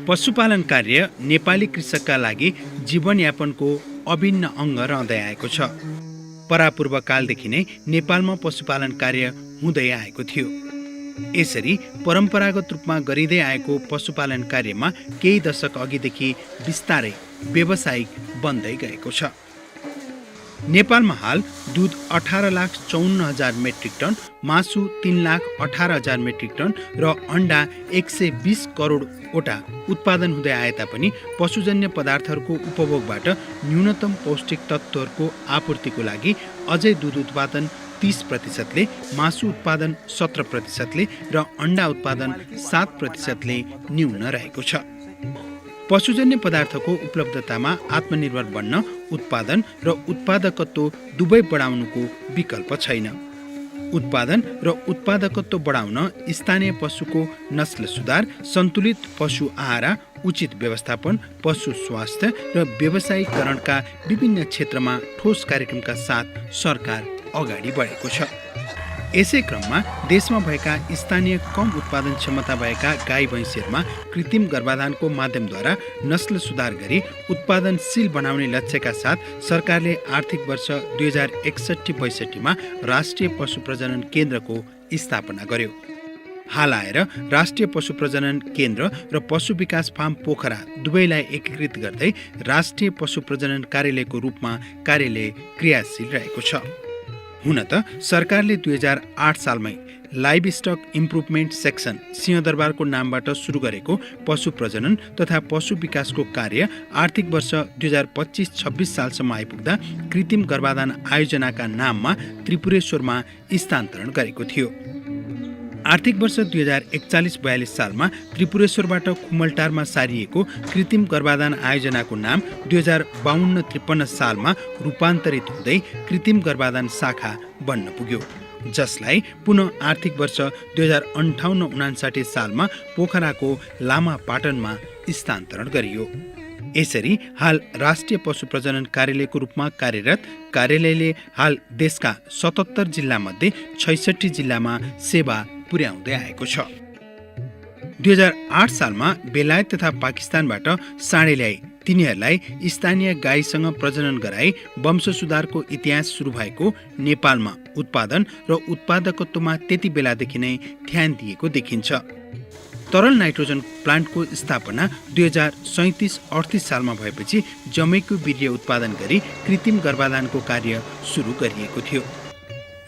पशुपालन कार्य नेपाली कृषकका लागि जीवनयापनको अभिन्न अङ्ग रहँदै आएको छ। परापूर्व कालदेखि नै नेपालमा पशुपालन कार्य हुँदै आएको थियो। यसरी परम्परागत रूपमा गरिँदै आएको पशुपालन कार्यमा केही दशक अघिदेखि बिस्तारै व्यावसायिक बन्दै गएको छ। नेपालमा हाल दुध 18,54,000 मेट्रिक टन, मासु 3,18,000 मेट्रिक टन र अण्डा 120 करोडवटा उत्पादन हुँदै आए तापनि पशुजन्य पदार्थहरूको उपभोगबाट न्यूनतम पौष्टिक तत्त्वहरूको आपूर्तिको लागि अझै दुध उत्पादन 30%ले, मासु उत्पादन 17%ले र अण्डा उत्पादन 7%ले न्यून रहेको छ। पशुजन्य पदार्थको उपलब्धतामा आत्मनिर्भर बन्न उत्पादन र उत्पादकत्व दुवै बढाउनुको विकल्प छैन। उत्पादन र उत्पादकत्व बढाउन स्थानीय पशुको नस्ल सुधार, सन्तुलित पशु आहार, उचित व्यवस्थापन, पशु स्वास्थ्य र व्यावसायीकरणका विभिन्न क्षेत्रमा ठोस कार्यक्रमका साथ सरकार अगाडि बढेको छ। यसै क्रममा देशमा भएका स्थानीय कम उत्पादन क्षमता भएका गाई भैँसीहरूमा कृत्रिम गर्भाधानको माध्यमद्वारा नस्ल सुधार गरी उत्पादनशील बनाउने लक्ष्यका साथ सरकारले आर्थिक वर्ष 2061-62मा राष्ट्रिय पशु प्रजनन केन्द्रको स्थापना गर्यो। हाल आएर राष्ट्रिय पशु प्रजनन केन्द्र र पशु विकास फार्म पोखरा दुवैलाई एकीकृत गर्दै राष्ट्रिय पशु प्रजनन कार्यालयको रूपमा कार्यालय क्रियाशील रहेको छ। हुन त सरकारले 2008 सालमै लाइभ स्टक इम्प्रुभमेन्ट सेक्सन सिंहदरबारको नामबाट सुरु गरेको पशु प्रजनन तथा पशु विकासको कार्य आर्थिक वर्ष 2025-26 सालसम्म आइपुग्दा कृत्रिम गर्भाधान आयोजनाका नाममा त्रिपुरेश्वरमा स्थानान्तरण गरेको थियो। आर्थिक वर्ष 2041-42 सालमा त्रिपुरेश्वरबाट खुमलटारमा सारिएको कृत्रिम गर्भाधान आयोजनाको नाम 2052-53 सालमा रूपान्तरित हुँदै कृत्रिम गर्भाधान शाखा बन्न पुग्यो, जसलाई पुनः आर्थिक वर्ष 2058-59 सालमा पोखराको लामा पाटनमा स्थानान्तरण गरियो। यसरी हाल राष्ट्रिय पशु प्रजनन कार्यालयको रूपमा कार्यरत कार्यालयले हाल देशका 77 जिल्लामध्ये 66 जिल्लामा सेवा पुर्याउँदै आएको छ। 2008 सालमा बेलायत तथा पाकिस्तानबाट साँडे ल्याई तिनीहरूलाई स्थानीय गाईसँग प्रजनन गराई वंश सुधारको इतिहास सुरु भएको नेपालमा उत्पादन र उत्पादकत्वमा त्यति बेलादेखि नै ध्यान दिएको देखिन्छ। तरल नाइट्रोजन प्लान्टको स्थापना 2037-38 सालमा भएपछि जमैको वीर्य उत्पादन गरी कृत्रिम गर्भाधानको कार्य सुरु गरिएको थियो।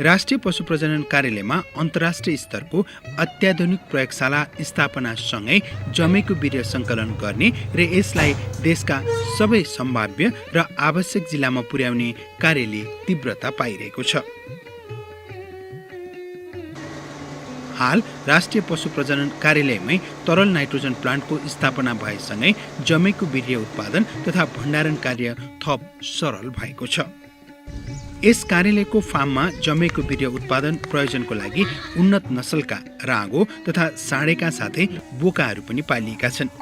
राष्ट्रिय पशु प्रजनन कार्यालयमा अन्तर्राष्ट्रिय स्तरको अत्याधुनिक प्रयोगशाला स्थापनासँगै जमैको वीर्य सङ्कलन गर्ने र यसलाई देशका सबै सम्भाव्य र आवश्यक जिल्लामा पुर्याउने कार्यले तीव्रता पाइरहेको छ। हाल राष्ट्रिय पशु प्रजनन कार्यालयमै तरल नाइट्रोजन प्लान्टको स्थापना भएसँगै जमैको वीर्य उत्पादन तथा भण्डारण कार्य थप सरल भएको छ। यस कार्यालयको फार्ममा जमेको वीर्य उत्पादन प्रयोजनको लागि उन्नत नसलका राँगो तथा साँडेका साथै बोकाहरू पनि पालिएका छन्।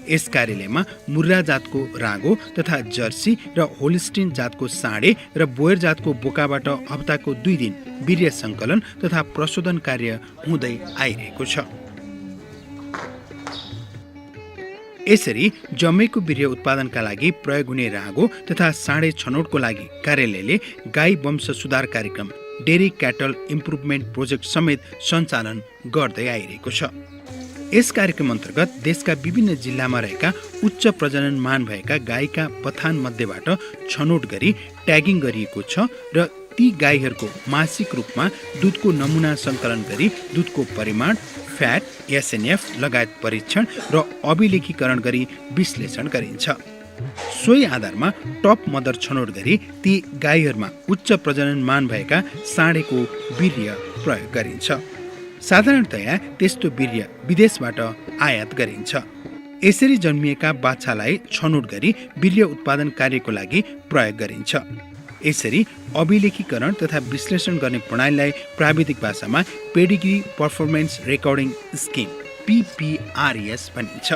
यस कार्यालयमा मुर्रा जातको राँगो तथा जर्सी र होलिस्टिन जातको साँडे र बोयर जातको बोकाबाट हप्ताको 2 दिन वीर्य सङ्कलन तथा प्रशोधन कार्य हुँदै आइरहेको छ। यसरी जमेको वीर्य उत्पादनका लागि प्रयोग हुने राँगो तथा साँडे छनौटको लागि कार्यालयले गाई वंश सुधार कार्यक्रम डेरी क्याटल इम्प्रुभमेन्ट प्रोजेक्ट समेत सञ्चालन गर्दै आइरहेको छ। यस कार्यक्रम अन्तर्गत देशका विभिन्न जिल्लामा रहेका उच्च प्रजनन मान भएका गाईका बथान मध्येबाट छनौट गरी ट्यागिङ गरिएको छ र ती गाईहरूको मासिक रूपमा दुधको नमुना सङ्कलन गरी दुधको परिमाण, फ्याट, एसएनएफ लगायत परीक्षण र अभिलेखीकरण गरी विश्लेषण गरिन्छ। सोही आधारमा टप मदर छनौट गरी ती गाईहरूमा उच्च प्रजनन मान भएका साँडेको वीर्य प्रयोग गरिन्छ। साधारणतया त्यस्तो वीर्य विदेशबाट आयात गरिन्छ। यसरी जन्मिएका बाछालाई छनौट गरी वीर्य उत्पादन कार्यको लागि प्रयोग गरिन्छ। यसरी अभिलेखीकरण तथा विश्लेषण गर्ने प्रणालीलाई प्राविधिक भाषामा pedigree performance recording scheme PPRS भनिन्छ।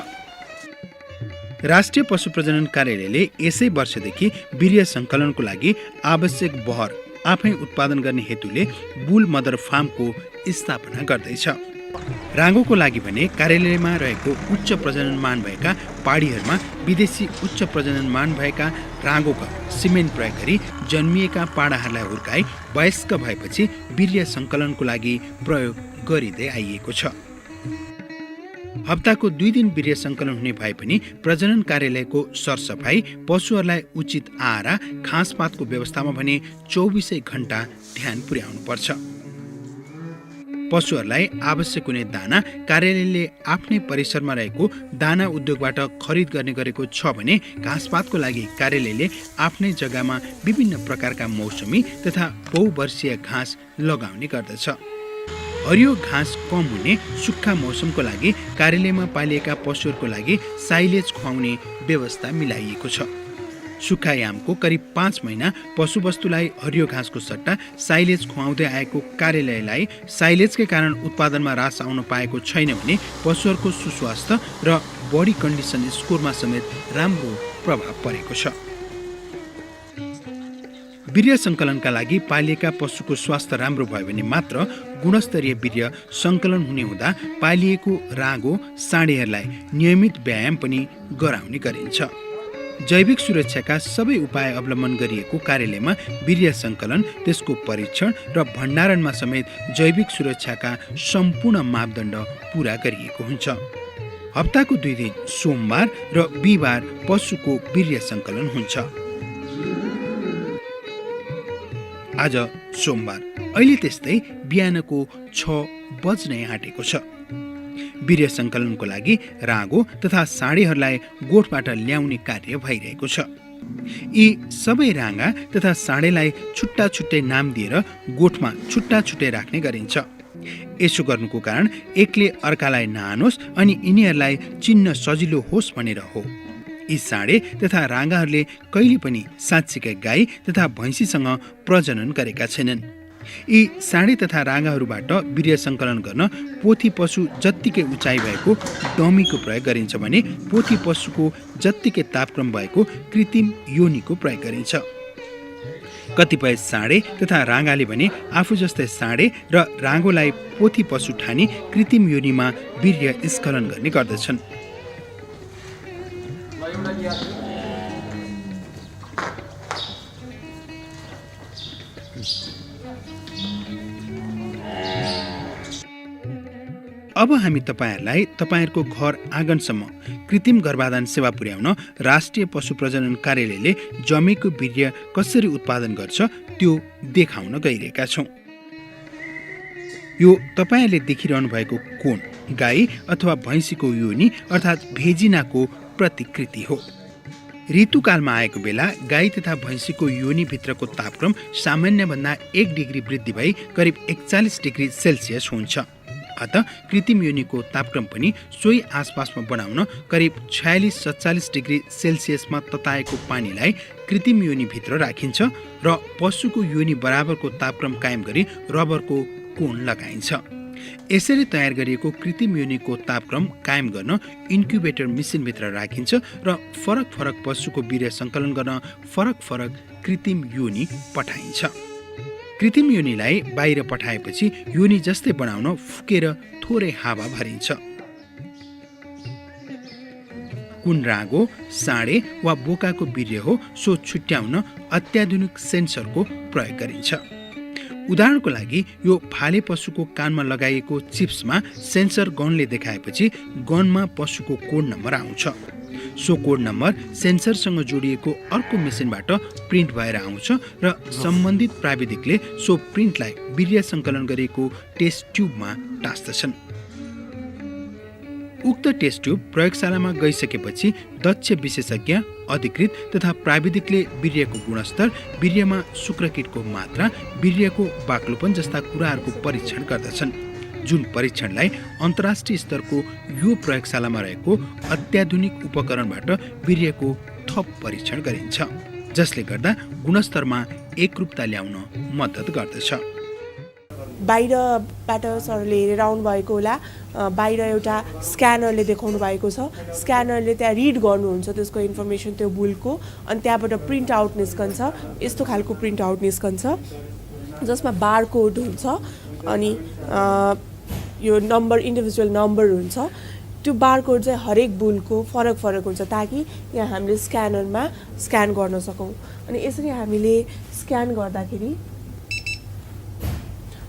राष्ट्रिय पशु प्रजनन कार्यालयले यसै वर्षदेखि वीर्य सङ्कलनको लागि आवश्यक बहर आफै उत्पादन गर्ने हेतुले बुल मदर फार्मको स्थापना गर्दैछ। राँगोको लागि भने कार्यालयमा रहेको उच्च प्रजननमान भएका पाडीहरूमा विदेशी उच्च प्रजननमान भएका राँगोका सिमेन्ट प्रयोग गरी जन्मिएका पाडाहरूलाई हुर्काई वयस्क भएपछि वीर्य सङ्कलनको लागि प्रयोग गरिँदै आइएको छ। हप्ताको 2 दिन वीर्य सङ्कलन हुने भए पनि प्रजनन कार्यालयको सरसफाई, पशुहरूलाई उचित आहार, घाँसपातको व्यवस्थामा भने 24 घण्टा ध्यान पुर्याउनु पर्छ। पशुहरूलाई आवश्यक हुने दाना कार्यालयले आफ्नै परिसरमा रहेको दाना उद्योगबाट खरिद गर्ने गरेको छ भने घाँसपातको लागि कार्यालयले आफ्नै जग्गामा विभिन्न प्रकारका मौसमी तथा बहुवर्षीय घाँस लगाउने गर्दछ। हरियो घाँस कम हुने सुक्खा मौसमको लागि कार्यालयमा पालिएका पशुहरूको लागि साइलेज खुवाउने व्यवस्था मिलाइएको छ। सुक्खायामको करिब 5 महिना पशुवस्तुलाई हरियो घाँसको सट्टा साइलेज खुवाउँदै आएको कार्यालयलाई साइलेजकै कारण उत्पादनमा ह्रास आउन पाएको छैन भने पशुहरूको सुस्वास्थ्य र बडी कन्डिसन स्कोरमा समेत राम्रो प्रभाव परेको छ। वीर्य सङ्कलनका लागि पालिएका पशुको स्वास्थ्य राम्रो भयो भने मात्र गुणस्तरीय वीर्य सङ्कलन हुने हुँदा पालिएको राँगो साँडेहरूलाई नियमित व्यायाम पनि गराउने गरिन्छ। जैविक सुरक्षाका सबै उपाय अवलम्बन गरिएको कार्यालयमा वीर्य सङ्कलन, त्यसको परीक्षण र भण्डारणमा समेत जैविक सुरक्षाका सम्पूर्ण मापदण्ड पूरा गरिएको हुन्छ। हप्ताको 2 दिन सोमबार र बिहिबार पशुको वीर्य सङ्कलन हुन्छ। आज सोमबार, अहिले त्यस्तै बिहानको 6 बज्नै आँटेको छ। वीर्य सङ्कलनको लागि राँगो तथा साँडेहरूलाई गोठबाट ल्याउने कार्य भइरहेको छ। यी सबै राँगा तथा साँडेलाई छुट्टा छुट्टै नाम दिएर गोठमा छुट्टा छुट्टै राख्ने गरिन्छ। यसो गर्नुको कारण एकले अर्कालाई नहानोस् अनि यिनीहरूलाई चिन्न सजिलो होस् भनेर हो। यी साँडे तथा राँगाहरूले कहिले पनि साँच्चीकै गाई तथा भैँसीसँग प्रजनन गरेका छैनन्। यी साँडे तथा राँगाहरूबाट वीर्य सङ्कलन गर्न पोथी पशु जत्तिकै उचाइ भएको डमीको प्रयोग गरिन्छ भने पोथी पशुको जत्तिकै तापक्रम भएको कृत्रिम योनिको प्रयोग गरिन्छ। कतिपय साँडे तथा राँगाले भने आफू जस्तै साँडे र राँगोलाई पोथी पशु ठानी कृत्रिम योनिमा वीर्य स्खलन गर्ने गर्दछन्। अब हामी तपाईहरुलाई तपाईहरुको घर आँगनसम्म कृत्रिम गर्भाधान सेवा पुर्याउन राष्ट्रिय पशु प्रजनन कार्यालयले जमेको वीर्य कसरी उत्पादन गर्छ त्यो देखाउन गइरहेका छौं। यो तपाईहरुले देखिरहनु भएको कोण गाई अथवा भैँसीको योनि अर्थात भेजिनाको प्रतिकृति हो। ऋतुकालमा आएको बेला गाई तथा भैँसीको योनि भित्रको तापक्रम सामान्य भन्दा 1 डिग्री वृद्धि भई करिब 41 डिग्री सेल्सियस हुन्छ। अत कृत्रिम योनिको तापक्रम पनि सोही आसपासमा बनाउन करिब 46-47 डिग्री सेल्सियसमा तताएको पानीलाई कृत्रिम योनि भित्र राखिन्छ र पशुको योनि बराबरको तापक्रम कायम गरी रबरको कोण लगाइन्छ। यसरी तयार गरिएको कृत्रिम योनिको तापक्रम कायम गर्न इन्क्युबेटर मेसिनभित्र राखिन्छ र फरक फरक पशुको वीर्य सङ्कलन गर्न फरक फरक कृत्रिम योनि पठाइन्छ। कृत्रिम योनिलाई बाहिर पठाएपछि योनि जस्तै बनाउन फुकेर थोरै हावा भरिन्छ। कुन राँगो, साँडे वा बोकाको वीर्य हो सो छुट्याउन अत्याधुनिक सेन्सरको प्रयोग गरिन्छ। उदाहरणको लागि यो फाले पशुको कानमा लगाइएको चिप्समा सेन्सर गनले देखाएपछि गनमा पशुको कोड नम्बर आउँछ। सो कोड नम्बर सेन्सरसँग जोडिएको अर्को मेसिनबाट प्रिन्ट भएर आउँछ र सम्बन्धित प्राविधिकले सो प्रिन्टलाई वीर्य सङ्कलन गरिएको टेस्ट ट्युबमा टाँस्दछन्। उक्त टेस्ट ट्युब प्रयोगशालामा गइसकेपछि दक्ष विशेषज्ञ, अधिकृत तथा प्राविधिकले वीर्यको गुणस्तर, वीर्यमा शुक्रकीटको मात्रा, वीर्यको बाक्लोपन जस्ता कुराहरूको परीक्षण गर्दछन्। जुन परीक्षणलाई अन्तर्राष्ट्रिय स्तरको यो प्रयोगशालामा रहेको अत्याधुनिक उपकरणबाट वीर्यको थप परीक्षण गरिन्छ, जसले गर्दा गुणस्तरमा एकरूपता ल्याउन मद्दत गर्दछ। बाहिरबाट सरले हेरेर आउनुभएको होला। बाहिर एउटा स्क्यानरले देखाउनु भएको छ। स्क्यानरले त्यहाँ रिड गर्नुहुन्छ त्यसको इन्फर्मेसन त्यो बुलको, अनि त्यहाँबाट प्रिन्ट आउट निस्कन्छ। यस्तो खालको प्रिन्ट आउट निस्कन्छ। जसमा बारकोड हुन्छ अनि यो नम्बर इन्डिभिजुअल नम्बर हुन्छ। त्यो बारकोड चाहिँ हरेक बुलको फरक फरक हुन्छ ताकि यहाँ हामीले स्क्यानरमा स्क्यान गर्न सकौँ। अनि यसरी हामीले स्क्यान गर्दाखेरि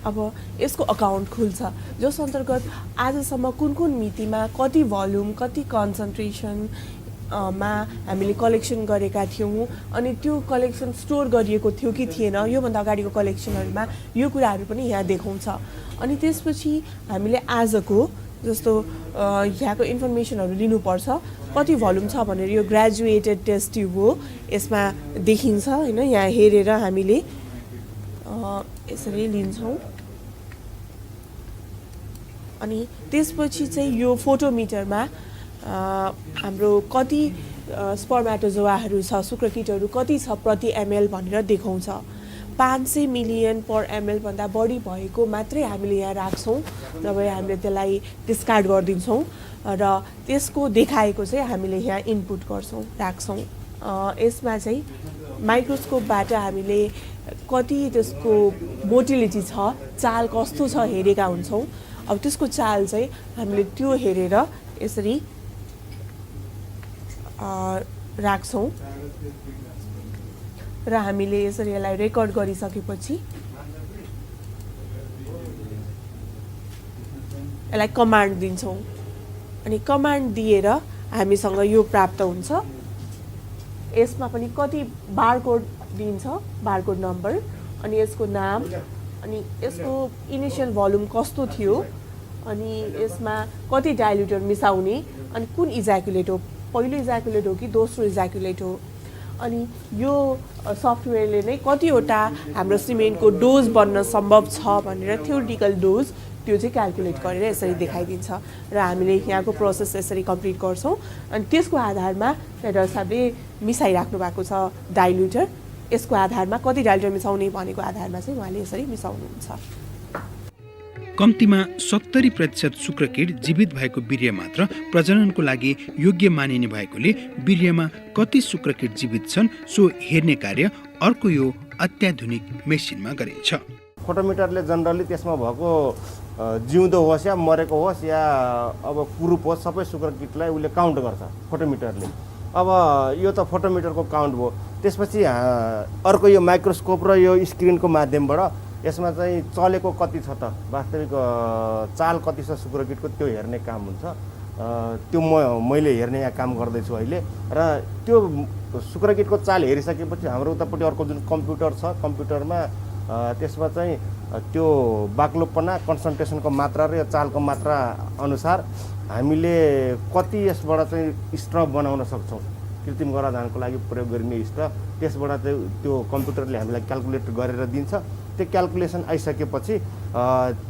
अब यसको अकाउन्ट खुल्छ, जस अन्तर्गत आजसम्म कुन कुन मितिमा कति भोल्युम कति कन्सन्ट्रेसन मा हामीले कलेक्सन गरेका थियौँ अनि त्यो कलेक्सन स्टोर गरिएको थियो कि थिएन, योभन्दा अगाडिको कलेक्सनहरूमा यो कुराहरू पनि यहाँ देखाउँछ। अनि त्यसपछि हामीले आजको जस्तो यहाँको इन्फर्मेसनहरू लिनुपर्छ, कति भोल्युम छ भनेर यो ग्रेजुएटेड टेस्ट ट्युब हो, यसमा देखिन्छ होइन। यहाँ हेरेर हामीले यसरी लिन्छौँ। अनि त्यसपछि चाहिँ यो फोटोमिटरमा हाम्रो कति स्पर्मेटोजोआहरू छ, शुक्रकीटहरू कति छ प्रति एमएल भनेर देखाउँछ। 500 मिलियन पर एमएल भन्दा बढी भएको मात्रै हामीले यहाँ राख्छौँ, नभए हामीले त्यसलाई डिस्कार्ड गरिदिन्छौँ र त्यसको देखाएको चाहिँ हामीले यहाँ इनपुट गर्छौँ राख्छौँ। यसमा चाहिँ माइक्रोस्कोपबाट हामीले कति त्यसको मोटिलिटी छ, चाल कस्तो छ हेरेका हुन्छौँ। अब त्यसको चाल चाहिँ हामीले त्यो हेरेर यसरी राख्छौँ र हामीले यसरी यसलाई रेकर्ड गरिसकेपछि यसलाई कमान्ड दिन्छौँ। अनि कमान्ड दिएर हामीसँग यो प्राप्त हुन्छ। यसमा पनि कति बारकोड दिन्छ, बारकोड नम्बर, अनि यसको नाम, अनि यसको इनिसियल भोल्युम कस्तो थियो, अनि यसमा कति डाइल्युटर मिसाउने, अनि कुन इज्याकुलेट हो, पहिलो इज्याकुलेट हो कि दोस्रो इज्याकुलेट हो। अनि यो सफ्टवेयरले नै कतिवटा हाम्रो सिमेन्टको डोज बन्न सम्भव छ भनेर थ्योरिटिकल डोज त्यो चाहिँ क्यालकुलेट गरेर यसरी देखाइदिन्छ र हामीले यहाँको प्रोसेस यसरी कम्प्लिट गर्छौँ। अनि त्यसको आधारमा डाक्टर साहबले मिसाइराख्नु भएको छ डाइल्युटर, यसको आधारमा कति डाइल्युटर मिसाउने भनेको आधारमा चाहिँ उहाँले यसरी मिसाउनुहुन्छ। कम्तीमा 70% शुक्रकीट जीवित भएको वीर्य मात्र प्रजननको लागि योग्य मानिने भएकोले वीर्यमा कति शुक्रकीट जीवित छन् सो हेर्ने कार्य अर्को यो अत्याधुनिक मेसिनमा गरिन्छ। फोटोमिटरले जनरली त्यसमा भएको जिउँदो होस् या मरेको होस् या अब कुरूप होस् सबै शुक्रकीटलाई उसले काउन्ट गर्छ फोटोमिटरले। अब यो त फोटोमिटरको काउन्ट भयो। त्यसपछि अर्को यो माइक्रोस्कोप र यो स्क्रिनको माध्यमबाट यसमा चाहिँ चलेको कति छ त, वास्तविक चाल कति छ शुक्रकीटको त्यो हेर्ने काम हुन्छ। त्यो मैले हेर्ने यहाँ काम गर्दैछु अहिले। र त्यो शुक्रकीटको चाल हेरिसकेपछि हाम्रो उतापट्टि अर्को जुन कम्प्युटर छ, कम्प्युटरमा त्यसमा चाहिँ त्यो बाक्लोपना कन्सन्ट्रेसनको मात्रा र यो चालको मात्रा अनुसार हामीले कति यसबाट चाहिँ स्ट्रक बनाउन सक्छौँ। कृत्रिम गर्भाधानको लागि प्रयोग गरिने स्ट्रक त्यसबाट चाहिँ त्यो कम्प्युटरले हामीलाई क्यालकुलेट गरेर दिन्छ। त्यो क्यालकुलेसन आइसकेपछि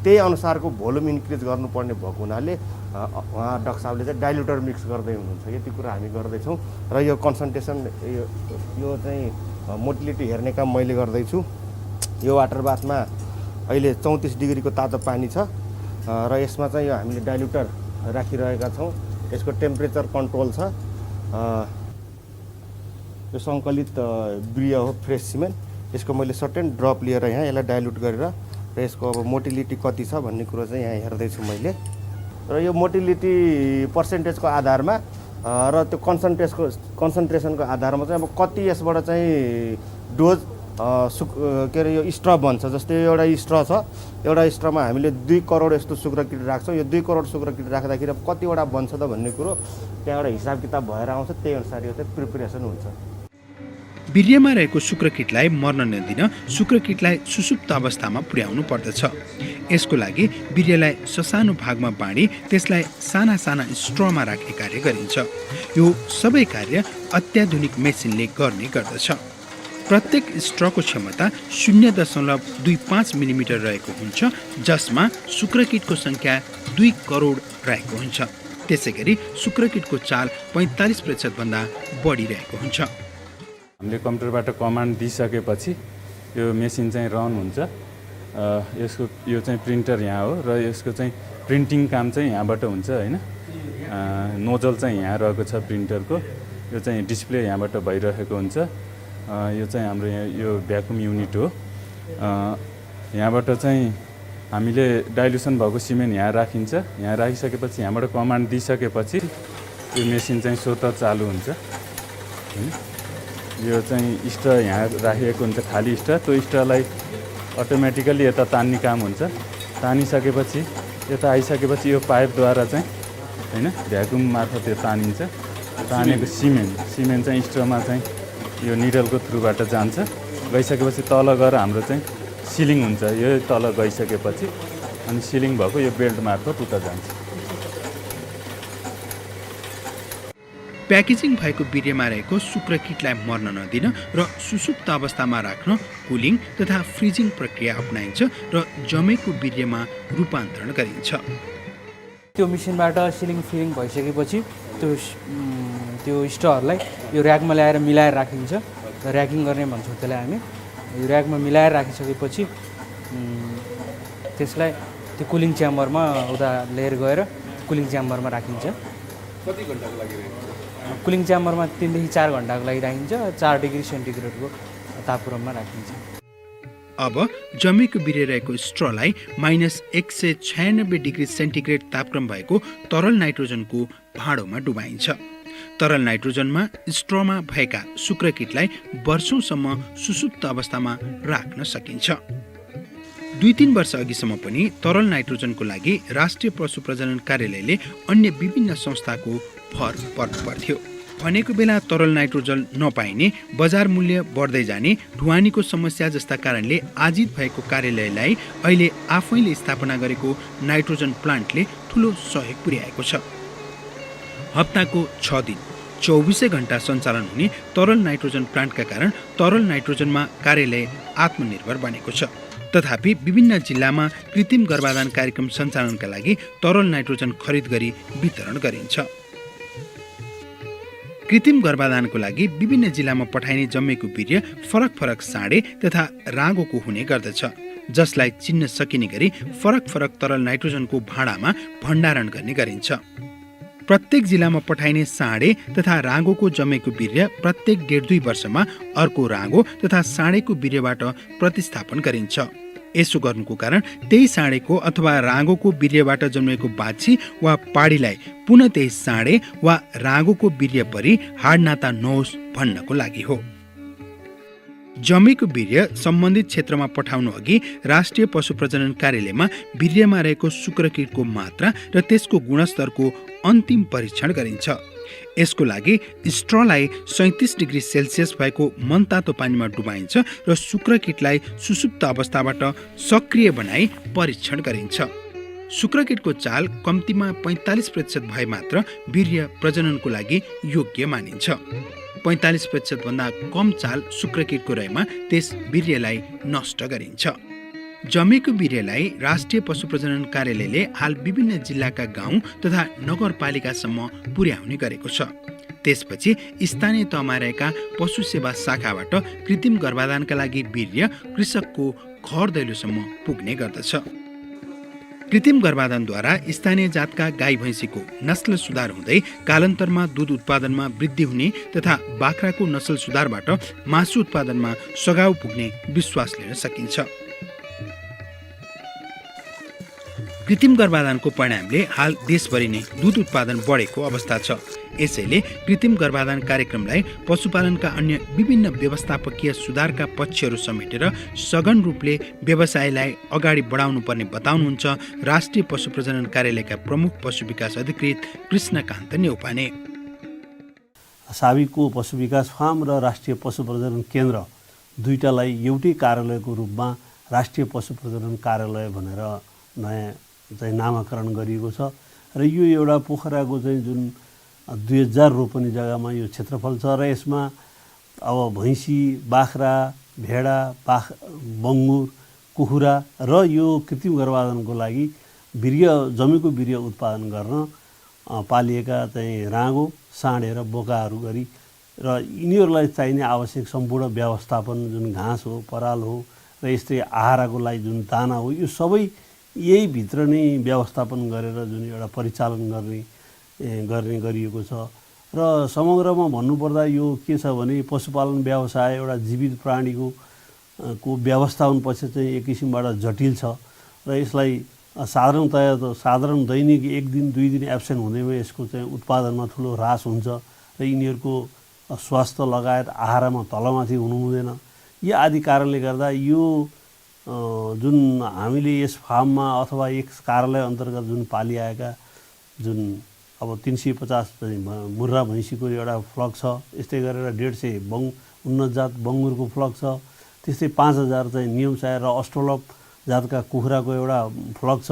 त्यही अनुसारको भोल्युम इन्क्रिज गर्नुपर्ने भएको हुनाले उहाँ डाक्टर साहबले चाहिँ डाइल्युटर मिक्स गर्दै हुनुहुन्छ। यति कुरा हामी गर्दैछौँ र यो कन्सन्ट्रेसन यो चाहिँ मोटिलिटी हेर्ने काम मैले गर्दैछु। यो वाटर बाथमा अहिले 34 डिग्रीको तातो पानी छ र यसमा चाहिँ यो हामीले डाइल्युटर राखिरहेका छौँ। यसको टेम्परेचर कन्ट्रोल छ। यो सङ्कलित वीर्य हो, फ्रेस सिमेन्ट। यसको मैले सर्टेन ड्रप लिएर यहाँ यसलाई डाइल्युट गरेर र यसको अब मोटिलिटी कति छ भन्ने कुरो चाहिँ यहाँ हेर्दैछु मैले। र यो मोटिलिटी पर्सेन्टेजको आधारमा र त्यो कन्सन्ट्रेसनको आधारमा चाहिँ अब कति यसबाट चाहिँ डोज के अरे यो स्ट्र बन्छ। जस्तै एउटा स्ट्र छ, एउटा स्ट्रमा हामीले 2 करोड यस्तो शुक्रकीट राख्छौँ। यो 2 करोड शुक्रकीट राख्दाखेरि अब कतिवटा बन्छ त भन्ने कुरो त्यहाँबाट हिसाब किताब भएर आउँछ। त्यही अनुसार यो चाहिँ प्रिपरेसन हुन्छ। वीर्यमा रहेको शुक्रकीटलाई मर्न नदिन शुक्रकीटलाई सुसुप्त अवस्थामा पुर्याउनु पर्दछ। यसको लागि वीर्यलाई ससानो भागमा बाँडी त्यसलाई साना साना स्ट्रमा राख्ने कार्य गरिन्छ। यो सबै कार्य अत्याधुनिक मेसिनले गर्ने गर्दछ। प्रत्येक स्ट्रको क्षमता 0.25 मिलिमिटर रहेको हुन्छ, जसमा शुक्रकीटको सङ्ख्या 2 करोड रहेको हुन्छ। त्यसैगरी शुक्रकीटको चाल 45% भन्दा बढी रहेको हुन्छ। हामीले कम्प्युटरबाट कमान्ड दिइसकेपछि यो मेसिन चाहिँ रन हुन्छ। यो चाहिँ प्रिन्टर यहाँ हो र यसको चाहिँ प्रिन्टिङ काम चाहिँ यहाँबाट हुन्छ हैन। नोजल चाहिँ यहाँ रहेको छ प्रिन्टरको। यो चाहिँ डिस्प्ले यहाँबाट भइरहेको हुन्छ। यो चाहिँ हाम्रो यो भ्याकुम युनिट हो। यहाँबाट चाहिँ हामीले डाइल्युसन भएको सिमेन्ट यहाँ राखिन्छ। यहाँ राखिसकेपछि यहाँबाट कमान्ड दिइसकेपछि यो मेसिन चाहिँ स्वतः चालु हुन्छ हैन। यो चाहिँ स्ट्र यहाँ राखिएको हुन्छ, खाली स्ट्र। त्यो स्ट्रलाई अटोमेटिकली यता तान्ने काम हुन्छ। तानिसकेपछि यता आइसकेपछि यो पाइपद्वारा चाहिँ हैन भ्याकुम मार्फत यो तानिन्छ। तानेको सिमेन्ट चाहिँ स्ट्रमा चाहिँ यो निडलको थ्रुबाट जान्छ। गइसकेपछि तल गएर हाम्रो चाहिँ सिलिङ हुन्छ। यो तल गइसकेपछि अनि सिलिङ भएको यो बेल्ट मार्फत उता जान्छ। प्याकेजिङ भएको बिर्यमा रहेको शुक्र किटलाई मर्न नदिन र सुसुप्त अवस्थामा राख्न कुलिङ तथा फ्रिजिङ प्रक्रिया अपनाइन्छ र जमेको बिर्यमा रूपान्तरण गरिन्छ। त्यो मेसिनबाट सिलिङ फिलिङ भइसकेपछि त्यो स्टोरहरूलाई यो र्याकमा ल्याएर मिलाएर राखिन्छ। र्याकिङ गर्ने भन्छौँ त्यसलाई हामी। यो र्याकमा मिलाएर राखिसकेपछि त्यसलाई त्यो कुलिङ च्याम्बरमा उता लिएर गएर कुलिङ च्याम्बरमा राखिन्छ। कति घन्टाको लागि कुलिङ च्याम्बरमा 3 देखि 4 घन्टाको लागि राखिन्छ। 4 डिग्री सेन्टिग्रेडको तापक्रममा राखिन्छ। अब जमेको बिर्य रहेको स्ट्रलाई -196 डिग्री सेन्टिग्रेड तापक्रम भएको तरल नाइट्रोजनको भाँडोमा डुबाइन्छ। तरल नाइट्रोजनमा स्ट्रमा भएका शुक्र किटलाई वर्षौंसम्म सुसुप्त अवस्थामा राख्न सकिन्छ। 2-3 वर्ष अघिसम्म पनि तरल नाइट्रोजनको लागि राष्ट्रिय पशु प्रजनन कार्यालयले अन्य विभिन्न संस्थाको भर पर्नु पर्थ्यो। भनेको बेला तरल नाइट्रोजन नपाइने, बजार मूल्य बढ्दै जाने, ढुवानीको समस्या जस्ता कारणले आजित भएको कार्यालयलाई अहिले आफैले स्थापना गरेको नाइट्रोजन प्लान्टले ठूलो सहयोग पुर्याएको छ। हप्ताको 6 दिन 24 घण्टा सञ्चालन हुने तरल नाइट्रोजन प्लान्टका कारण तरल नाइट्रोजनमा कार्यालय आत्मनिर्भर बनेको छ। तथापि विभिन्न जिल्लामा कृत्रिम गर्भाधान कार्यक्रम सञ्चालनका लागि तरल नाइट्रोजन खरिद गरी वितरण गरिन्छ। कृत्रिम गर्भाधानको लागि विभिन्न जिल्लामा पठाइने जम्मेको बिर्य फरक फरक साँडे तथा रागोको हुने गर्दछ, जसलाई चिन्न सकिने गरी फरक फरक तरल नाइट्रोजनको भाँडामा भण्डारण गर्ने गरिन्छ। प्रत्येक जिल्लामा पठाइने साँडे तथा रागोको जमेको बिर्य प्रत्येक 1.5-2 वर्षमा अर्को रागो तथा साँडेको बिर्यबाट प्रतिस्थापन गरिन्छ। यसो गर्नुको कारण त्यही साँडेको अथवा रागोको बिर्यबाट जन्मेको बाछी वा पाडीलाई पुनः त्यही साँडे वा रागोको बिर्य परि हाडनाता नहोस् भन्नको लागि हो। जमेको बिर्य सम्बन्धित क्षेत्रमा पठाउनु अघि राष्ट्रिय पशु प्रजनन कार्यालयमा बिर्यमा रहेको शुक्रकीटको मात्रा र त्यसको गुणस्तरको अन्तिम परीक्षण गरिन्छ। यसको लागि स्ट्रलाई 37 डिग्री सेल्सियस भएको मनतातो पानीमा डुबाइन्छ र शुक्रकीटलाई सुसुप्त अवस्थाबाट सक्रिय बनाई परीक्षण गरिन्छ। शुक्रकीटको चाल कम्तीमा 45% भए मात्र वीर्य प्रजननको लागि योग्य मानिन्छ। 45% भन्दा कम चाल शुक्रकीटको रहेमा त्यस वीर्यलाई नष्ट गरिन्छ। जमेको वीर्यलाई राष्ट्रिय पशु प्रजनन कार्यालयले हाल विभिन्न जिल्लाका गाउँ तथा नगरपालिकासम्म पुर्याउने गरेको छ। त्यसपछि स्थानीय तहमा रहेका पशु सेवा शाखाबाट कृत्रिम गर्भाधानका लागि वीर्य कृषकको घर दैलोसम्म पुग्ने गर्दछ। कृत्रिम गर्भाधानद्वारा स्थानीय जातका गाई भैँसीको नस्ल सुधार हुँदै कालान्तरमा दूध उत्पादनमा वृद्धि हुने तथा बाख्राको नस्ल सुधारबाट मासु उत्पादनमा सघाउ पुग्ने विश्वास लिन सकिन्छ। कृत्रिम गर्भाधानको परिणामले हाल देशभरि नै दूध उत्पादन बढेको अवस्था छ। यसैले कृत्रिम गर्भाधान कार्यक्रमलाई पशुपालनका अन्य विभिन्न व्यवस्थापकीय सुधारका पक्षहरू समेटेर सघन रूपले व्यवसायलाई अगाडि बढाउनु पर्ने बताउनुहुन्छ राष्ट्रिय पशु प्रजनन कार्यालयका प्रमुख पशु विकास अधिकृत कृष्णकान्त नेउपाने। साविकको पशु विकास फार्म र राष्ट्रिय पशु प्रजनन केन्द्र दुईटालाई एउटै कार्यालयको रूपमा राष्ट्रिय पशु प्रजनन कार्यालय भनेर नयाँ चाहिँ नामाकरण गरिएको छ र यो एउटा पोखराको चाहिँ जुन 2000 रोपनी जग्गामा यो क्षेत्रफल छ र यसमा अब भैँसी, बाख्रा, भेडा, बङ्गुर, कुखुरा र यो कृत्रिम गर्भाधानको लागि जमेको वीर्य उत्पादन गर्न पालिएका चाहिँ राँगो, साँडे र बोकाहरू गरी र यिनीहरूलाई चाहिने आवश्यक सम्पूर्ण व्यवस्थापन जुन घाँस हो, पराल हो र यस्तै आहाराको लागि जुन दाना हो, यो सबै यही भित्र नै व्यवस्थापन गरेर जुन एउटा परिचालन गर्ने गरिएको छ। र समग्रमा भन्नुपर्दा यो के छ भने पशुपालन व्यवसाय एउटा जीवित प्राणीको को व्यवस्थापन पछि चाहिँ एक किसिमबाट जटिल छ र यसलाई साधारण दैनिक 1 दिन 2 दिन एब्सेन्ट हुँदैमा यसको चाहिँ उत्पादनमा ठुलो ह्रास हुन्छ र यिनीहरूको स्वास्थ्य लगायत आहारमा तलमाथि हुनु हुँदैन। यी आदि कारणले गर्दा यो जुन हामीले यस फार्ममा अथवा यस कार्यालय अन्तर्गत जुन पालिआएका जुन अब 350 चाहिँ मुर्रा भैँसीको एउटा फ्लक छ, यस्तै गरेर 150 उन्नत जात बङ्गुरको फ्लक छ, त्यस्तै 5000 चाहिँ नियमसार र अस्ट्रोलप जातका कुखुराको एउटा फ्लक छ,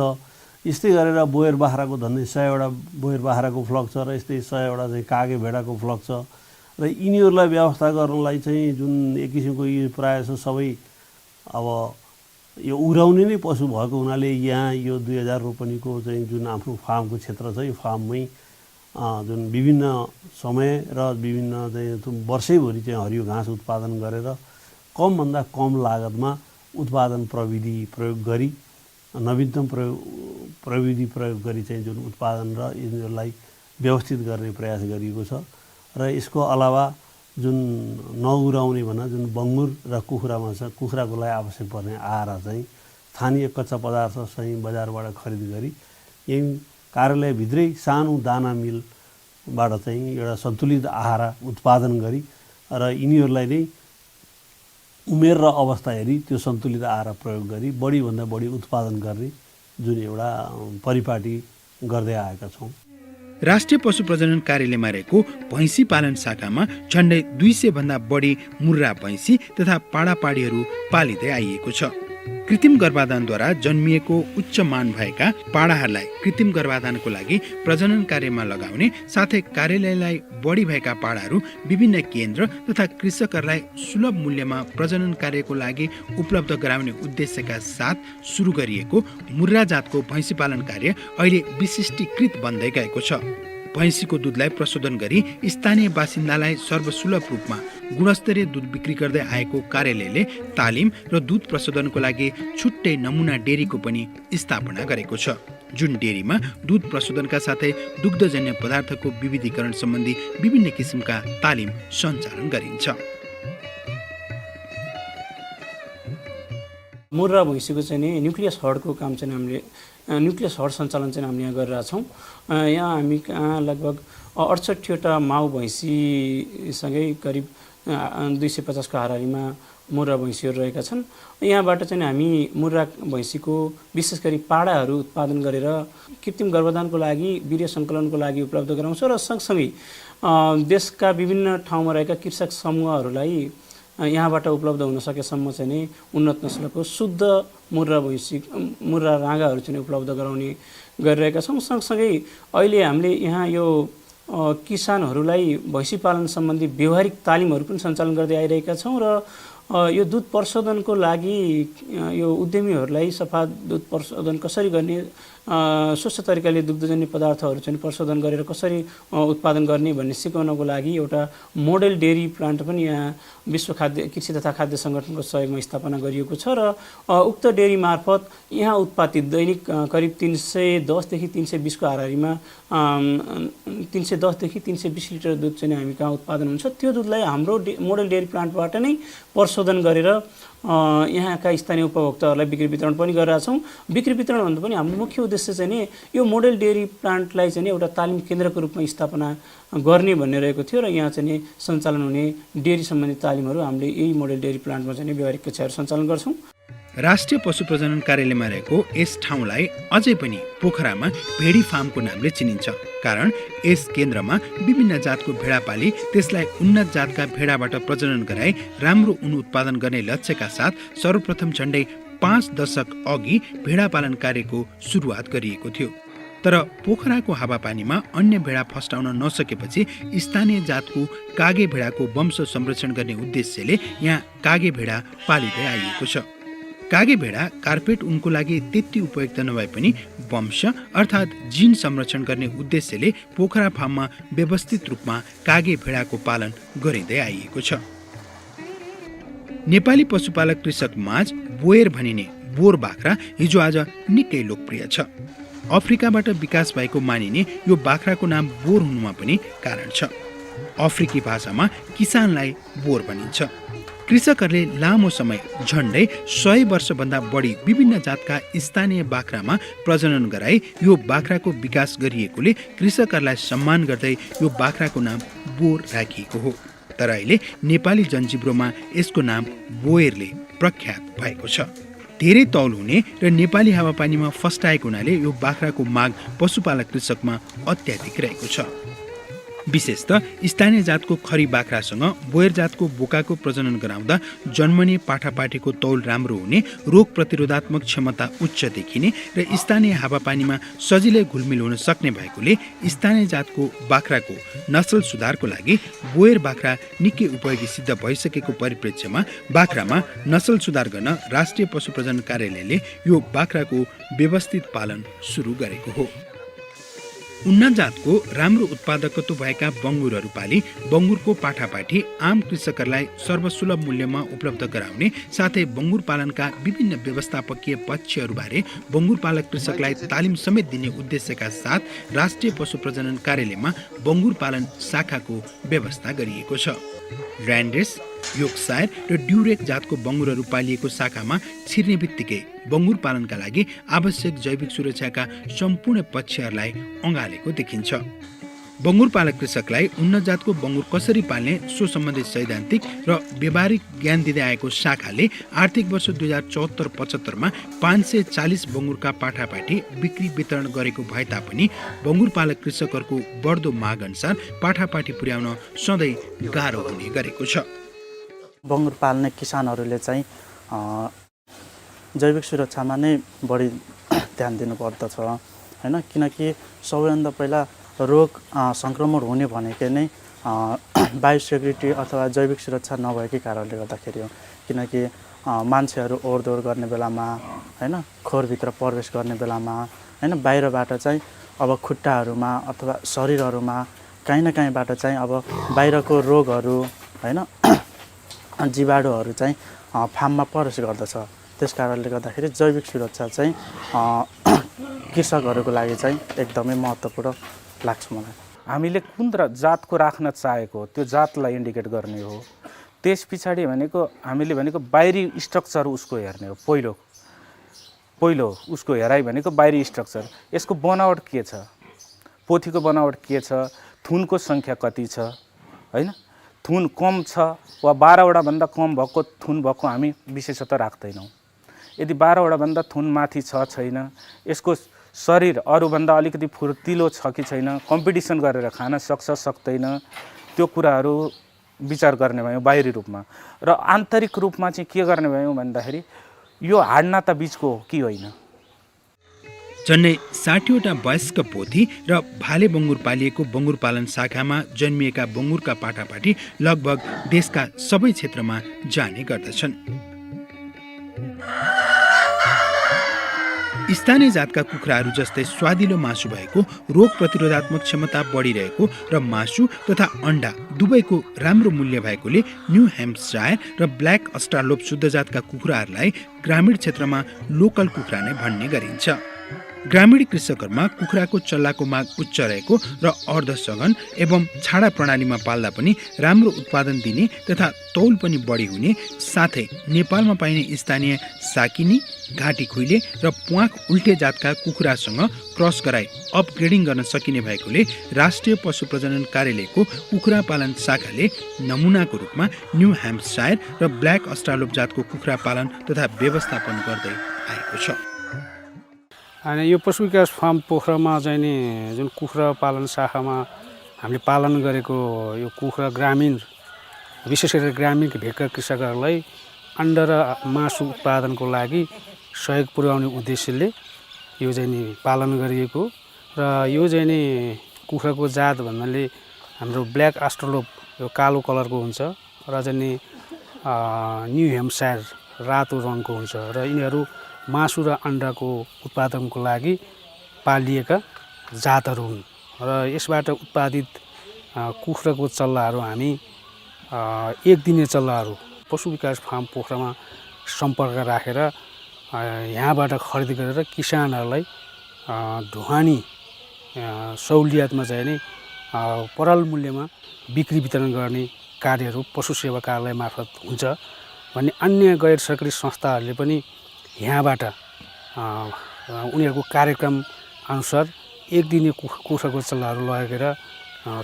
यस्तै गरेर बोयर बाख्राको झन्डै 100वटा बोयर बाख्राको फ्लक छ र यस्तै 100वटा चाहिँ कागे भेडाको फ्लक छ र यिनीहरूलाई व्यवस्था गर्नलाई चाहिँ जुन एक किसिमको यी प्रायः सबै अब यो उराउने नै पशु भएको हुनाले यहाँ यो 2000 रोपनीको चाहिँ जुन आफ्नो फार्मको क्षेत्र छ यो फार्ममै जुन विभिन्न समय र विभिन्न चाहिँ वर्षैभरि चाहिँ हरियो घाँस उत्पादन गरेर कमभन्दा कम लागतमा उत्पादन प्रविधि प्रयोग गरी नवीनतम प्रविधि प्रयोग गरी चाहिँ जुन उत्पादन र यिनीहरूलाई व्यवस्थित गर्ने प्रयास गरिएको छ र यसको अलावा जुन नउराउने भन्दा जुन बङ्गुर र कुखुरामा छ कुखुराको लागि आवश्यक पर्ने आहार चाहिँ स्थानीय कच्चा पदार्थ चाहिँ बजारबाट खरिद गरी यही कार्यालयभित्रै सानो दाना मिलबाट चाहिँ एउटा सन्तुलित आहार उत्पादन गरी र यिनीहरूलाई नै उमेर र अवस्था हेरी त्यो सन्तुलित आहार प्रयोग गरी बढीभन्दा बढी उत्पादन गर्ने जुन एउटा परिपाटी गर्दै आएका छौँ। राष्ट्रिय पशु प्रजनन कार्यालयमा रहेको भैँसी पालन शाखामा झन्डै 200 भन्दा बढी मुर्रा भैँसी तथा पाडापाडीहरू पालिँदै आइएको छ। कृत्रिम गर्भाधानद्वारा जन्मिएको उच्च मान भएका पाडाहरूलाई कृत्रिम गर्भाधानको लागि प्रजनन कार्यमा लगाउने साथै कार्यालयलाई बढी भएका पाडाहरू विभिन्न केन्द्र तथा कृषकहरूलाई सुलभ मूल्यमा प्रजनन कार्यको लागि उपलब्ध गराउने उद्देश्यका साथ सुरु गरिएको मुर्रा जातको भैँसी पालन कार्य अहिले विशिष्टीकृत बन्दै गएको छ। भैँसीको दुधलाई प्रशोधन गरी स्थानीय बासिन्दालाई सर्वसुलभ रूपमा गुणस्तरीय दुध बिक्री गर्दै आएको कार्यालयले तालिम र दुध प्रशोधनको लागि छुट्टै नमुना डेरीको पनि स्थापना गरेको छ, जुन डेरीमा दुध प्रशोधनका साथै दुग्धजन्य पदार्थको विविधीकरण सम्बन्धी विभिन्न किसिमका तालिम सञ्चालन गरिन्छ। मुर्रा भैँसीको चाहिँ नि न्युक्लियस हर्डको काम चाहिँ हामीले न्युक्लियस हर्ड सञ्चालन चाहिँ हामीले यहाँ गरिरहेछौँ। यहाँ हामी कहाँ लगभग 68वटा माउ भैँसीसँगै करिब 250को हाराहारीमा मुर्रा भैँसीहरू रहेका छन्। यहाँबाट चाहिँ हामी मुर्रा भैँसीको विशेष गरी पाडाहरू उत्पादन गरेर कृत्रिम गर्भाधानको लागि वीर्य सङ्कलनको लागि उपलब्ध गराउँछौँ र सँगसँगै देशका विभिन्न ठाउँमा रहेका कृषक समूहहरूलाई यहाँबाट उपलब्ध हुन सकेसम्म चाहिँ नि उन्नत नस्लको शुद्ध मुर्रा राँगाहरू चाहिँ उपलब्ध गराउने गरिरहेका छौँ। सँगसँगै अहिले हामीले यहाँ यो किसानहरूलाई भैँसी पालन सम्बन्धी व्यवहारिक तालिमहरू पनि सञ्चालन गर्दै आइरहेका छौँ र यो दुध प्रशोधनको लागि यो उद्यमीहरूलाई सफा दुध प्रशोधन कसरी गर्ने, स्वच्छ तरिकाले दुग्धजन्य पदार्थहरू चाहिँ प्रशोधन गरेर कसरी उत्पादन गर्ने भन्ने सिकाउनको लागि एउटा मोडेल डेरी प्लान्ट पनि यहाँ विश्व कृषि तथा खाद्य सङ्गठनको सहयोगमा स्थापना गरिएको छ र उक्त डेरी मार्फत यहाँ उत्पादित दैनिक करिब 310 देखि 320 को हाराहारीमा 310 देखि 320 लिटर दुध चाहिँ हामी कहाँ उत्पादन हुन्छ। त्यो दुधलाई हाम्रो मोडेल डेरी प्लान्टबाट नै प्रशोधन गरेर यहाँका स्थानीय उपभोक्ताहरूलाई बिक्री वितरण पनि गरिरहेछौँ। बिक्री वितरण भन्दा पनि हाम्रो मुख्य उद्देश्य चाहिँ नि यो मोडेल डेरी प्लान्टलाई चाहिँ एउटा तालिम केन्द्रको रूपमा स्थापना गर्ने भन्ने रहेको थियो र यहाँ चाहिँ नि सञ्चालन हुने डेरी सम्बन्धी तालिमहरू हामीले यही मोडेल डेरी प्लान्टमा चाहिँ व्यावहारिक कक्षाहरू सञ्चालन गर्छौँ। राष्ट्रिय पशु प्रजनन कार्यालयमा रहेको यस ठाउँलाई अझै पनि पोखरामा भेडी फार्मको नामले चिनिन्छ, कारण यस केन्द्रमा विभिन्न जातको भेडा पाली त्यसलाई उन्नत जातका भेडाबाट प्रजनन गराई राम्रो ऊन उत्पादन गर्ने लक्ष्यका साथ सर्वप्रथम झन्डै 5 दशक अघि भेडा पालन कार्यको सुरुवात गरिएको थियो। तर पोखराको हावापानीमा अन्य भेडा फस्टाउन नसकेपछि स्थानीय जातको कागे भेडाको वंश संरक्षण गर्ने उद्देश्यले यहाँ कागे भेडा पालिँदै आइएको छ। कागे भेडा कार्पेट उनको लागि त्यति उपयुक्त नभए पनि वंश अर्थात् जिन संरक्षण गर्ने उद्देश्यले पोखरा फार्ममा व्यवस्थित रूपमा कागे भेडाको पालन गरिँदै आइएको छ। नेपाली पशुपालक कृषक माझ बोयर भनिने बोर बाख्रा हिजो आज निकै लोकप्रिय छ। अफ्रिकाबाट विकास भएको मानिने यो बाख्राको नाम बोर हुनुमा पनि कारण छ। अफ्रिकी भाषामा किसानलाई बोर भनिन्छ। कृषकहरूले लामो समय झन्डै 100 वर्षभन्दा बढी विभिन्न जातका स्थानीय बाख्रामा प्रजनन गराई यो बाख्राको विकास गरिएकोले कृषकहरूलाई सम्मान गर्दै यो बाख्राको नाम बोर राखिएको हो। तर अहिले नेपाली जनजिब्रोमा यसको नाम बोयरले प्रख्यात भएको छ। धेरै तौल हुने र नेपाली हावापानीमा फस्टाएको हुनाले यो बाख्राको माग पशुपालक कृषकमा अत्याधिक रहेको छ। विशेष त स्थानीय जातको खरी बाख्रासँग बोयर जातको बोकाको प्रजनन गराउँदा जन्मने पाठापाठीको तौल राम्रो हुने, रोग प्रतिरोधात्मक क्षमता उच्च देखिने र स्थानीय हावापानीमा सजिलै घुलमिल हुन सक्ने भएकोले स्थानीय जातको बाख्राको नस्ल सुधारको लागि बोयर बाख्रा निकै उपयोगी सिद्ध भइसकेको परिप्रेक्ष्यमा बाख्रामा नस्ल सुधार गर्न राष्ट्रिय पशु प्रजनन कार्यालयले यो बाख्राको व्यवस्थित पालन सुरु गरेको हो। उन्नत जातको राम्रो उत्पादकत्व भएका बङ्गुरहरू पाली बङ्गुरको पाठापाठी आम कृषकहरूलाई सर्वसुलभ मूल्यमा उपलब्ध गराउने साथै बङ्गुर पालनका विभिन्न व्यवस्थापकीय पक्षहरूबारे बङ्गुर पालक कृषकलाई तालिम समेत दिने उद्देश्यका साथ राष्ट्रिय पशु प्रजनन कार्यालयमा बङ्गुर पालन शाखाको व्यवस्था गरिएको छ। ल्यान्डेस, योर्कशायर र ड्युरेक जातको बङ्गुरहरू पालिएको शाखामा छिर्ने बित्तिकै बङ्गुर पालनका लागि आवश्यक जैविक सुरक्षाका सम्पूर्ण पक्षहरूलाई अँगालेको देखिन्छ। बङ्गुर पालक कृषकलाई उन्नत जातको बङ्गुर कसरी पाल्ने सो सम्बन्धी सैद्धान्तिक र व्यावहारिक ज्ञान दिँदै आएको शाखाले आर्थिक वर्ष 2074-75मा 540 बङ्गुरका पाठापाठी बिक्री वितरण गरेको भए तापनि बङ्गुर पालक कृषकहरूको बढ्दो माग अनुसार पाठापाठी पुर्याउन सधैँ गाह्रो हुने गरेको छ। बङ्गुर पाल्ने किसानहरूले चाहिँ जैविक सुरक्षामा नै बढी ध्यान दिनुपर्दछ हैन, किनकि सबैभन्दा पहिला रोग सङ्क्रमण हुने भनेकै नै बायोसेक्युरिटी अथवा जैविक सुरक्षा नभएकै कारणले गर्दाखेरि हो। किनकि मान्छेहरू ओहोरदोहोर गर्ने बेलामा हैन, खोरभित्र प्रवेश गर्ने बेलामा हैन, बाहिरबाट चाहिँ अब खुट्टाहरूमा अथवा शरीरहरूमा काहीँ न काहीँबाट चाहिँ अब बाहिरको रोगहरू हैन, जीवाणुहरू चाहिँ फार्ममा प्रवेश गर्दछ। त्यस कारणले गर्दाखेरि जैविक सुरक्षा चाहिँ कृषकहरूको लागि चाहिँ एकदमै महत्त्वपूर्ण लाग्छ मलाई। हामीले कुन जातको राख्न चाहेको त्यो जातलाई इन्डिकेट गर्ने हो। त्यस पछाडि भनेको हामीले भनेको बाहिरी स्ट्रक्चर उसको हेर्ने हो। पहिलो उसको हेराइ भनेको बाहिरी स्ट्रक्चर, यसको बनावट के छ, पोथीको बनावट के छ, थुनको सङ्ख्या कति छ हैन, थुन कम छ वा 12वटा भन्दा कम भएको थुन भएको हामी विशेषतः राख्दैनौँ। यदि 12वटा भन्दा थुन माथि छ छैन, यसको शरीर अरूभन्दा अलिकति फुर्तिलो छ कि छैन, कम्पिटिसन गरेर खान सक्छ सक्दैन, त्यो कुराहरू विचार गर्ने भयौँ बाहिरी रूपमा। र आन्तरिक रूपमा चाहिँ के गर्ने भयौँ भन्दाखेरि यो हाडनाता बीचको हो कि होइन। झन्डै 60वटा वयस्क पोथी र भाले बङ्गुर पालिएको बङ्गुर पालन शाखामा जन्मिएका बङ्गुरका पाठापाठी लगभग देशका सबै क्षेत्रमा जाने गर्दछन्। स्थानीय जातका कुखुराहरू जस्तै स्वादिलो मासु भएको, रोग प्रतिरोधात्मक क्षमता बढिरहेको र मासु तथा अण्डा दुवैको राम्रो मूल्य भएकोले न्यू ह्याम्पसायर र ब्ल्याक अस्ट्रालोप शुद्ध जातका कुखुराहरूलाई ग्रामीण क्षेत्रमा लोकल कुखुरा नै भन्ने गरिन्छ। ग्रामीण कृषकहरूमा कुखुराको चल्लाको माग उच्च रहेको र अर्धसघन एवं छाडा प्रणालीमा पाल्दा पनि राम्रो उत्पादन दिने तथा तौल पनि बढी हुने साथै नेपालमा पाइने स्थानीय साकिनी, घाँटी खुइले र प्वाख उल्टे जातका कुखुरासँग क्रस गराई अपग्रेडिङ गर्न सकिने भएकोले राष्ट्रिय पशु प्रजनन कार्यालयको कुखुरा पालन शाखाले नमुनाको रूपमा न्यू ह्याम्पसायर र ब्ल्याक अस्ट्रालोप जातको कुखुरा पालन तथा व्यवस्थापन गर्दै आएको छ। अनि यो पशु विकास फार्म पोखरामा चाहिँ नि जुन कुखुरा पालन शाखामा हामीले पालन गरेको यो कुखुरा ग्रामीण, विशेष गरी ग्रामीण भेगका कृषकहरूलाई अण्डा र मासु उत्पादनको लागि सहयोग पुर्याउने उद्देश्यले यो चाहिँ नि पालन गरिएको र यो चाहिँ नि कुखुराको जात भन्नाले हाम्रो ब्ल्याक अस्ट्रालोप यो कालो कलरको हुन्छ र चाहिँ नि न्यू ह्याम्पसायर रातो रङको हुन्छ र यिनीहरू मासु र अण्डाको उत्पादनको लागि पालिएका जातहरू हुन् र यसबाट उत्पादित कुखुराको चल्लाहरू हामी एक दिने चल्लाहरू पशु विकास फार्म पोखरामा सम्पर्क राखेर यहाँबाट खरिद गरेर किसानहरूलाई ढुवानी सहुलियतमा चाहिँ नि पराल मूल्यमा बिक्री वितरण गर्ने कार्यहरू पशु सेवा कार्यालय मार्फत हुन्छ भने अन्य गैर सरकारी संस्थाहरूले पनि यहाँबाट उनीहरूको कार्यक्रम अनुसार एक दिने कुखुराको चल्लाहरू लगेर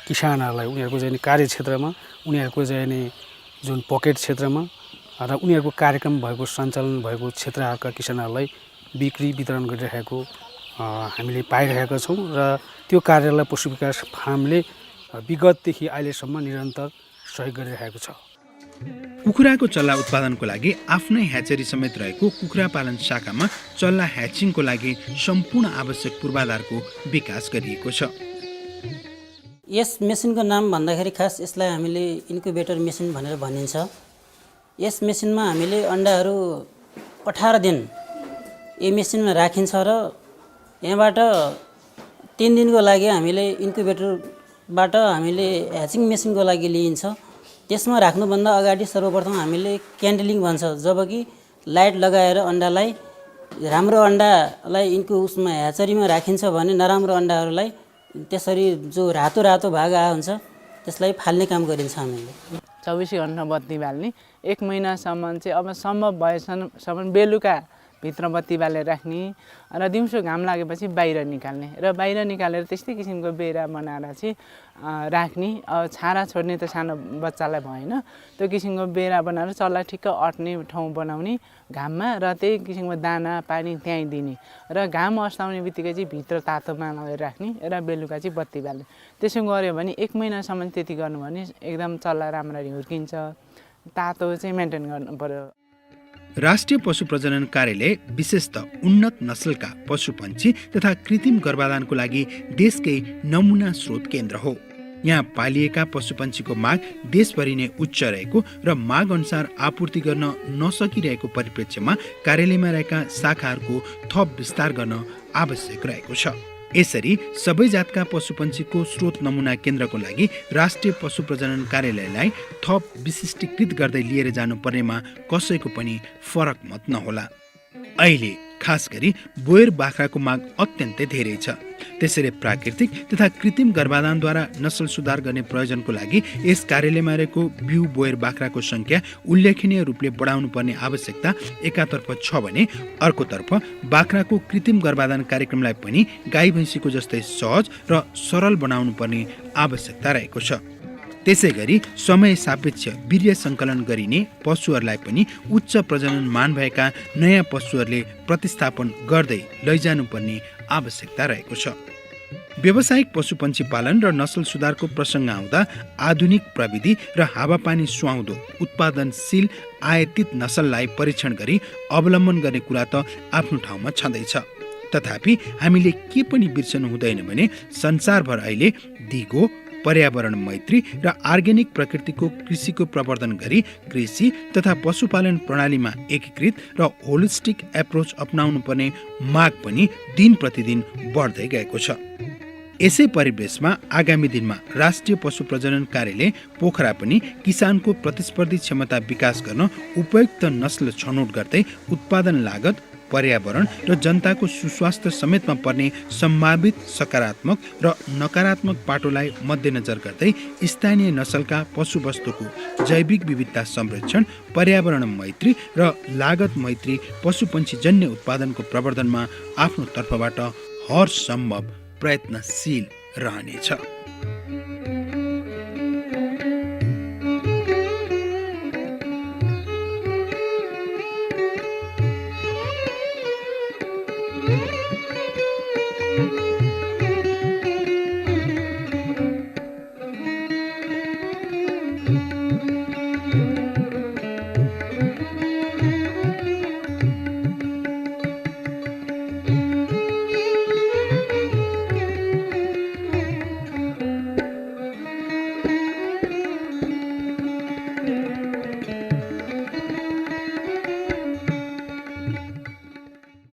किसानहरूलाई उनीहरूको चाहिँ कार्यक्षेत्रमा उनीहरूको चाहिँ जुन पकेट क्षेत्रमा र उनीहरूको कार्यक्रम भएको सञ्चालन भएको क्षेत्रका किसानहरूलाई बिक्री वितरण गरिरहेको हामीले पाइरहेका छौँ र त्यो कार्यलाई पशु विकास फार्मले विगतदेखि अहिलेसम्म निरन्तर सहयोग गरिरहेको छ। कुखुराको चल्ला उत्पादनको लागि आफ्नै ह्याचरी समेत रहेको कुखुरा पालन शाखामा चल्ला ह्याचिङको लागि सम्पूर्ण आवश्यक पूर्वाधारको विकास गरिएको छ। यस मेसिनको नाम भन्दाखेरि खास यसलाई हामीले इन्क्युबेटर मेसिन भनेर भनिन्छ। यस मेसिनमा हामीले अन्डाहरू 18 दिन यो मेसिनमा राखिन्छ र यहाँबाट 3 दिनको लागि हामीले इन्क्युबेटरबाट हामीले ह्याचिङ मेसिनको लागि लिइन्छ। त्यसमा राख्नुभन्दा अगाडि सर्वप्रथम हामीले क्यान्डलिङ भन्छ, जब कि लाइट लगाएर अन्डालाई राम्रो अन्डालाई यिनको उसमा ह्याचरीमा राखिन्छ भने नराम्रो अन्डाहरूलाई त्यसरी जो रातो रातो भाग आएको हुन्छ त्यसलाई फाल्ने काम गरिन्छ। हामीले 24 घण्टा बत्ती बाल्ने, 1 महिनासम्म चाहिँ अब सम्भव भएसम्म बेलुका भित्र बत्ती बालेर राख्ने र दिउँसो घाम लागेपछि बाहिर निकाल्ने र बाहिर निकालेर त्यस्तै किसिमको बेरा बनाएर चाहिँ राख्ने। छारा छोड्ने त सानो बच्चालाई भएन, त्यो किसिमको बेरा बनाएर चल्ला ठिक्क अट्ने ठाउँ बनाउने घाममा र त्यही किसिमको दाना पानी त्यहीँ दिने र घाम अस्ताउने बित्तिकै चाहिँ भित्र तातोमा लगेर राख्ने र बेलुका चाहिँ बत्ती बाल्ने। त्यसो गऱ्यो भने 1 महिनासम्म त्यति गर्नु भने एकदम चल्ला राम्ररी हुर्किन्छ। तातो चाहिँ मेन्टेन गर्नु पर्यो। राष्ट्रिय पशु प्रजनन कार्यालय विशेषतः उन्नत नस्लका पशु पन्छी तथा कृत्रिम गर्भाधानको लागि देशकै नमुना स्रोत केन्द्र हो। यहाँ पालिएका पशुपन्छीको माग देशभरि नै उच्च रहेको र माग अनुसार आपूर्ति गर्न नसकिरहेको परिप्रेक्ष्यमा कार्यालयमा रहेका शाखाहरूको थप विस्तार गर्न आवश्यक रहेको छ। यसरी सबै जातका पशुपन्छीको स्रोत नमुना केन्द्रको लागि राष्ट्रिय पशु प्रजनन कार्यालयलाई थप विशिष्टीकृत गर्दै लिएर जानुपर्नेमा कसैको पनि फरक मत नहोला। अहिले खास गरी बोयर बाख्राको माग अत्यन्तै धेरै छ। त्यसैले प्राकृतिक तथा कृत्रिम गर्भाधानद्वारा नस्ल सुधार गर्ने प्रयोजनको लागि यस कार्यालयमा रहेको बिउ बोयर बाख्राको संख्या उल्लेखनीय रूपले बढाउनु पर्ने आवश्यकता एकातर्फ छ भने अर्कोतर्फ बाख्राको कृत्रिम गर्भाधान कार्यक्रमलाई पनि गाई भैँसीको जस्तै सहज र सरल बनाउनु पर्ने आवश्यकता रहेको छ। त्यसै गरी समय सापेक्ष वीर्य सङ्कलन गरिने पशुहरूलाई पनि उच्च प्रजनन मान भएका नयाँ पशुहरूले प्रतिस्थापन गर्दै लैजानुपर्ने आवश्यकता रहेको छ। व्यावसायिक पशुपन्छी पालन र नस्ल सुधारको प्रसङ्ग आउँदा आधुनिक प्रविधि र हावापानी सुहाउँदो उत्पादनशील आयातित नस्ललाई परीक्षण गरी अवलम्बन गर्ने कुरा त आफ्नो ठाउँमा छँदैछ। तथापि हामीले के पनि बिर्सनु हुँदैन भने संसारभर अहिले दिगो पर्यावरण मैत्री र अर्ग्यानिक प्रकृतिको कृषिको प्रवर्धन गरी कृषि तथा पशुपालन प्रणालीमा एकीकृत र होलिस्टिक एप्रोच अपनाउनु पर्ने माग पनि दिन प्रतिदिन बढ्दै गएको छ। यसै परिवेशमा आगामी दिनमा राष्ट्रिय पशु प्रजनन कार्यालय पोखरा पनि किसानको प्रतिस्पर्धी क्षमता विकास गर्न उपयुक्त नस्ल छनौट गर्दै उत्पादन लागत, पर्यावरण र जनताको सुस्वास्थ्य समेतमा पर्ने सम्भावित सकारात्मक र नकारात्मक पाटोलाई मध्यनजर गर्दै स्थानीय नस्लका पशुवस्तुको जैविक विविधता संरक्षण, पर्यावरण मैत्री र लागत मैत्री पशुपन्छीजन्य उत्पादनको प्रवर्धनमा आफ्नो तर्फबाट हर सम्भव प्रयत्नशील रहनेछ।